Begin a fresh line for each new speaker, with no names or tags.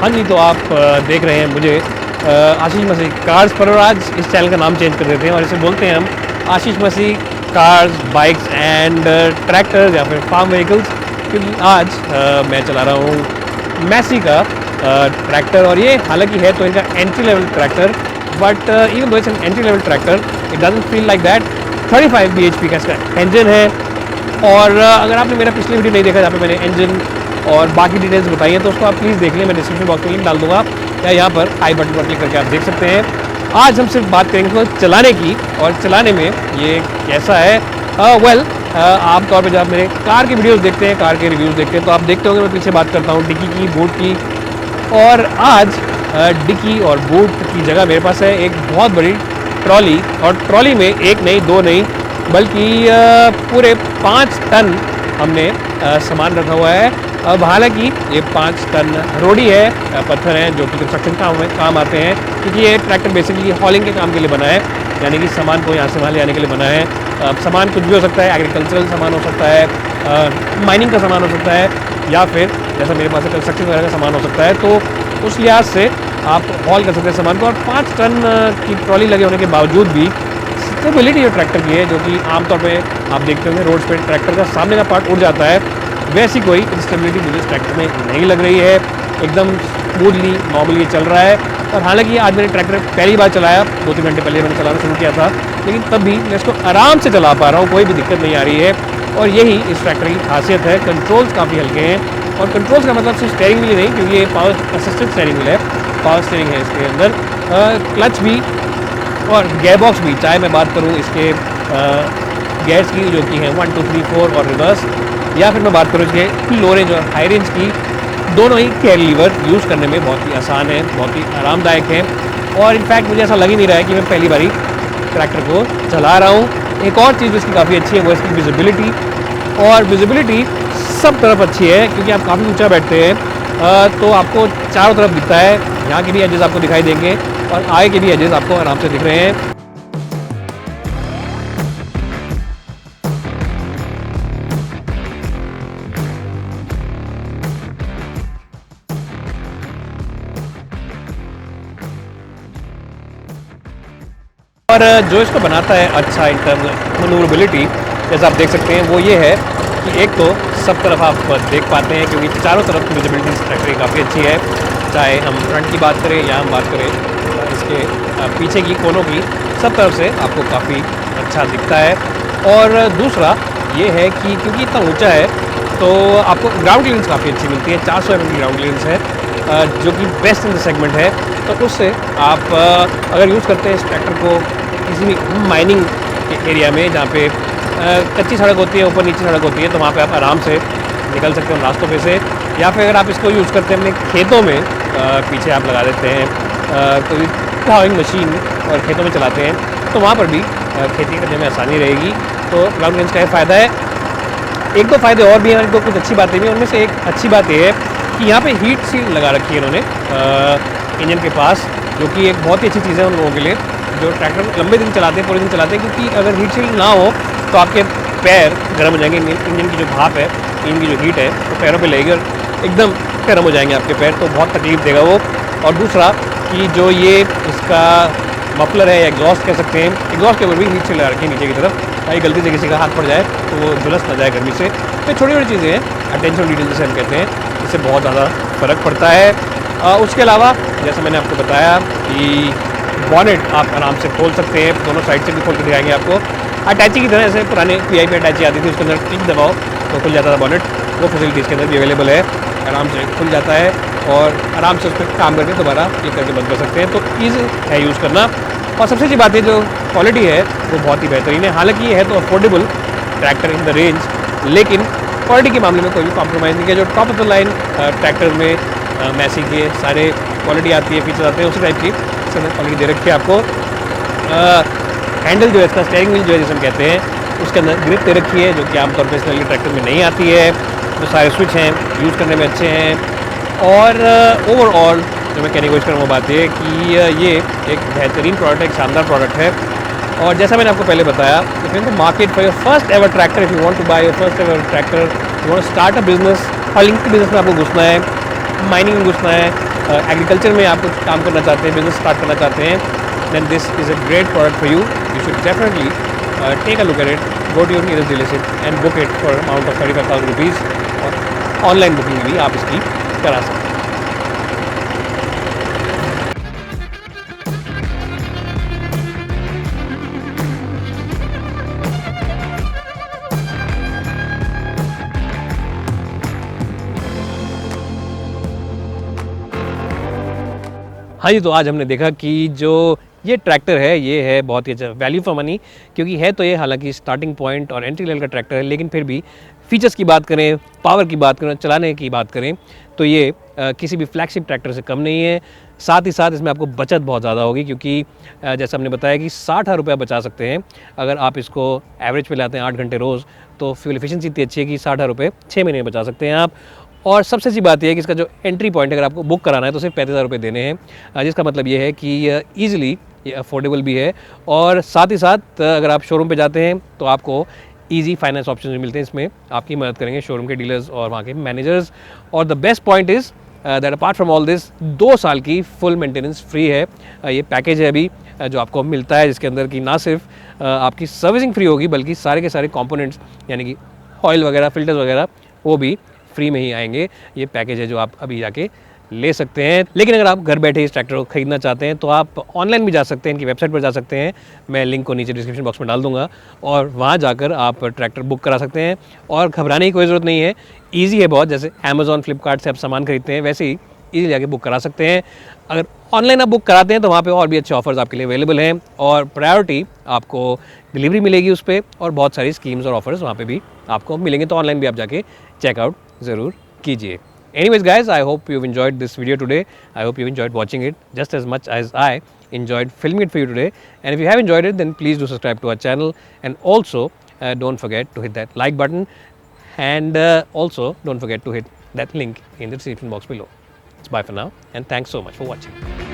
हाँ जी, तो आप देख रहे हैं मुझे आशीष मसीह कार्स पर, और आज इस चैनल का नाम चेंज कर देते हैं और इसे बोलते हैं हम आशीष मसीह कार्स, बाइक्स एंड ट्रैक्टर्स या फिर फार्म व्हीकल्स। क्योंकि आज मैं चला रहा हूँ मैसी का ट्रैक्टर, और ये हालांकि है तो इनका entry level tractor, but even though it's an entry level tractor it doesn't feel like that. 35 bhp का इसका इंजन है। और अगर आपने मेरा पिछली वीडियो नहीं देखा जहाँ पे मैंने इंजन और बाकी डिटेल्स बताई हैं तो उसको आप प्लीज़ देख लें, मैं डिस्क्रिप्शन बॉक्स में लिंक डाल दूँगा, या यहाँ पर आई बटन पर क्लिक करके आप देख सकते हैं। आज हम सिर्फ बात करेंगे तो चलाने की, और चलाने में ये कैसा है। आमतौर पर जब आप मेरे कार की वीडियोज़ देखते हैं, कार के रिव्यूज़ देखते हैं, तो आप देखते होंगे मैं पीछे बात करता हूँ डिक्की की, बूट की, और आज डिक्की और बूट की जगह मेरे पास है एक बहुत बड़ी ट्रॉली, और ट्रॉली में एक नहीं, दो नहीं, बल्कि पूरे 5 टन हमने सामान रखा हुआ है। अब हालांकि ये 5 टन रोडी है, पत्थर हैं जो कि कंस्ट्रक्शन काम आते हैं, क्योंकि ये ट्रैक्टर बेसिकली हॉलिंग के काम के लिए बना है, यानी कि सामान को यहाँ से वहाँ ले जाने के लिए बना है। सामान कुछ भी हो सकता है, एग्रीकल्चरल सामान हो सकता है, माइनिंग का सामान हो सकता है, या फिर जैसा मेरे पास कंस्ट्रक्शन वगैरह का सामान हो सकता है। तो उस लिहाज से आप हॉल कर सकते हैं सामान को, और 5 टन की ट्रॉली लगे होने के बावजूद भी स्टेबिलिटी जो ट्रैक्टर की है, जो कि आमतौर पे आप देखते होंगे रोड्स पे ट्रैक्टर का सामने का पार्ट उड़ जाता है, वैसी कोई इंस्टेबिलिटी मुझे इस ट्रैक्टर में नहीं लग रही है। एकदम स्मूथली नॉर्मली चल रहा है। और हालांकि आज मैंने ट्रैक्टर पहली बार चलाया, 2-3 घंटे पहले मैंने चलाना शुरू किया था, लेकिन तब भी मैं इसको आराम से चला पा रहा हूँ, कोई भी दिक्कत नहीं आ रही है। और यही इस ट्रैक्टर की खासियत है। कंट्रोल्स काफ़ी हल्के हैं, और कंट्रोल्स का मतलब सिर्फ स्टेयरिंग व्हील नहीं, क्योंकि ये पावर असिस्टेड स्टेयरिंग व्हील है, पावर स्टेयरिंग है इसके अंदर, क्लच भी और गेयरबॉक्स भी। चाहे मैं बात करूँ इसके गेयर्स की जो कि हैं 1, 2, 3, 4 और रिवर्स, या फिर मैं बात करूँ इसके लो रेंज और हाई रेंज की, दोनों ही केयर लीवर यूज़ करने में बहुत ही आसान है, बहुत ही आरामदायक है। और इनफैक्ट मुझे ऐसा लग ही नहीं रहा है कि मैं पहली बारी ट्रैक्टर को चला रहा हूँ। एक और चीज़ इसकी काफ़ी अच्छी है वो इसकी विजिबिलिटी, और विजिबिलिटी सब तरफ अच्छी है, क्योंकि आप काफ़ी ऊंचा बैठते हैं तो आपको चारों तरफ दिखता है। यहाँ के भी एजेस आपको दिखाई देंगे और आगे के भी एजेस आपको आराम से दिख रहे हैं। और जो इसको बनाता है अच्छा इन टर्म्स मनूवरेबिलिटी, जैसा आप देख सकते हैं, वो ये है कि एक तो सब तरफ आप देख पाते हैं, क्योंकि चारों तरफ विजिबिलिटी इस ट्रैक्टर की काफ़ी अच्छी है। चाहे हम फ्रंट की बात करें या हम बात करें इसके पीछे की, कोनों की, सब तरफ से आपको काफ़ी अच्छा दिखता है। और दूसरा ये है कि क्योंकि इतना ऊंचा है तो आपको ग्राउंड क्लियरेंस काफ़ी अच्छी मिलती है। 400 mm की ग्राउंड क्लियरेंस है, जो कि बेस्ट इन द सेगमेंट है। तो उससे आप अगर यूज़ करते हैं इस ट्रैक्टर को किसी भी माइनिंग के एरिया में, जहाँ पे कच्ची सड़क होती है, ऊपर नीचे सड़क होती है, तो वहाँ पे आप आराम से निकल सकते हैं रास्तों पे से। या फिर अगर आप इसको यूज़ करते हैं अपने खेतों में, पीछे आप लगा देते हैं कोई प्लाइंग मशीन और खेतों में चलाते हैं, तो वहाँ पर भी खेती करने में आसानी रहेगी। तो ग्राउंड क्लियरेंस का फ़ायदा है। एक दो फ़ायदे और भी हैं, तो कुछ अच्छी बातें भी हैं। उनमें से एक अच्छी बात ये है कि यहाँ पे हीट सील लगा रखी है इन्होंने इंजन के पास, जो कि एक बहुत ही अच्छी चीज़ है उन लोगों के लिए जो ट्रैक्टर लंबे दिन चलाते हैं, पूरे दिन चलाते हैं। क्योंकि अगर हीट सील ना हो तो आपके पैर गर्म हो जाएंगे। इंजन की जो भाप है, इंजन की जो हीट है, तो पैरों पे लगेगी और एकदम गर्म हो जाएंगे आपके पैर, तो बहुत तकलीफ देगा वो। और दूसरा कि जो ये इसका मफलर है या एग्जॉस्ट कह सकते हैं, एग्जॉस्ट के ऊपर भी हीट सील लगा रखी है नीचे की तरफ, ताकि गलती से किसी का हाथ पड़ जाए तो वो झुलस ना जाए गर्मी से। तो छोटी छोटी चीज़ें हैं, अटेंशन डिटेल जिसे हम कहते हैं, इससे बहुत ज़्यादा फ़र्क पड़ता है। उसके अलावा जैसा मैंने आपको बताया कि बॉनेट आप आराम से खोल सकते हैं, दोनों साइड से भी खोल के दिखाएंगे आपको। अटैची की तरह, जैसे पुराने PIP अटैची आती थी, उसके अंदर क्लिक दबाओ तो खुल जाता था बॉनेट, वो फैसिलिटी इसके अंदर भी अवेलेबल है। आराम से खुल जाता है और आराम से उस पर काम करके दोबारा क्लिक करके बंद कर सकते हैं, तो ईजी है यूज़ करना। और सबसे अच्छी बात है जो क्वालिटी है वो बहुत ही बेहतरीन है। हालांकि ये है तो affordable tractor in the range, लेकिन क्वालिटी के मामले में कोई भी कॉम्प्रोमाइज़ नहीं है। जो top of the line tractor में मैसी के सारे क्वालिटी आती है, फीचर्स आते हैं, उसी टाइप की इसके अंदर क्वालिटी दे रखी है आपको। हैंडल जो है इसका, स्टीयरिंग व्हील जो है जिसे हम कहते हैं, उसके अंदर ग्रिप दे रखी है, जो कि आमतौर पर इसलिए ट्रैक्टर में नहीं आती है। जो सारे स्विच हैं यूज़ करने में अच्छे हैं। और ओवरऑल जो मैं कहने की कोशिश कर रहा हूँ वो बात ये कि ये एक बेहतरीन प्रोडक्ट है, एक शानदार प्रोडक्ट है। और जैसा मैंने आपको पहले बताया, if in the market for your first ever tractor, if you want to buy your first ever tractor, you want to start a business, hauling के बिजनेस में आपको घुसना है, माइनिंग में घुसना है, एग्रीकल्चर में आप कुछ काम करना चाहते हैं, बिजनेस स्टार्ट करना चाहते हैं, then this is a great product for you. You should definitely take a look at it. Go to your nearest dealership and book it for amount of 35,000 rupees. और ऑनलाइन बुकिंग भी आप इसकी करा सकते हैं. हाँ जी, तो आज हमने देखा कि जो ये ट्रैक्टर है ये है बहुत ही अच्छा वैल्यू फॉर मनी, क्योंकि है तो ये हालांकि स्टार्टिंग पॉइंट और एंट्री लेवल का ट्रैक्टर है, लेकिन फिर भी फीचर्स की बात करें, पावर की बात करें, चलाने की बात करें तो ये किसी भी फ्लैगशिप ट्रैक्टर से कम नहीं है. साथ ही साथ इसमें आपको बचत बहुत ज़्यादा होगी, क्योंकि जैसा हमने बताया कि 60,000 रुपये बचा सकते हैं अगर आप इसको एवरेज पे लाते हैं 8 घंटे रोज़. तो फ्यूल एफिशिएंसी इतनी अच्छी है कि 60,000 रुपये 6 महीने में बचा सकते हैं आप. और सबसे अच्छी बात यह है कि इसका जो एंट्री पॉइंट है, अगर आपको बुक कराना है तो सिर्फ 35,000 रुपये देने हैं, जिसका मतलब ये है कि ईजिली ये अफोर्डेबल भी है. और साथ ही साथ अगर आप शोरूम पे जाते हैं तो आपको ईजी फाइनेंस ऑप्शन भी मिलते हैं. इसमें आपकी मदद करेंगे शोरूम के डीलर्स और वहाँ के मैनेजर्स. और the best point is that apart from all this 2 साल की फुल मेंटेनेंस फ्री है. ये पैकेज है अभी जो आपको मिलता है, जिसके अंदर की ना सिर्फ आपकी सर्विसिंग फ्री होगी बल्कि सारे के सारे कंपोनेंट्स यानी कि ऑयल वगैरह, फिल्टर्स वगैरह वो भी फ्री में ही आएंगे. ये पैकेज है जो आप अभी जाके ले सकते हैं. लेकिन अगर आप घर बैठे इस ट्रैक्टर को खरीदना चाहते हैं तो आप ऑनलाइन भी जा सकते हैं, इनकी वेबसाइट पर जा सकते हैं. मैं लिंक को नीचे डिस्क्रिप्शन बॉक्स में डाल दूंगा और वहाँ जाकर आप ट्रैक्टर बुक करा सकते हैं. और घबराने की कोई ज़रूरत नहीं है, ईजी है बहुत. जैसे अमेज़ॉन, फ्लिपकार्ट से आप सामान खरीदते हैं वैसे ही ईजिली जाके बुक करा सकते हैं. अगर ऑनलाइन आप बुक कराते हैं तो वहाँ पे और भी अच्छे ऑफर्स आपके लिए अवेलेबल हैं और प्रायोरिटी आपको डिलीवरी मिलेगी उस पर, और बहुत सारी स्कीम्स और ऑफर्स वहाँ पे भी आपको मिलेंगे. तो ऑनलाइन भी आप जाके चेकआउट ज़रूर कीजिए. Anyways guys, I hope you've enjoyed this video today. I hope you enjoyed watching it just as much as I enjoyed filming it for you today. And if you have enjoyed it, then please do subscribe to our channel, and also don't forget to hit that like button, and also don't forget to hit that link in the description box below. It's bye for now, and thanks so much for watching.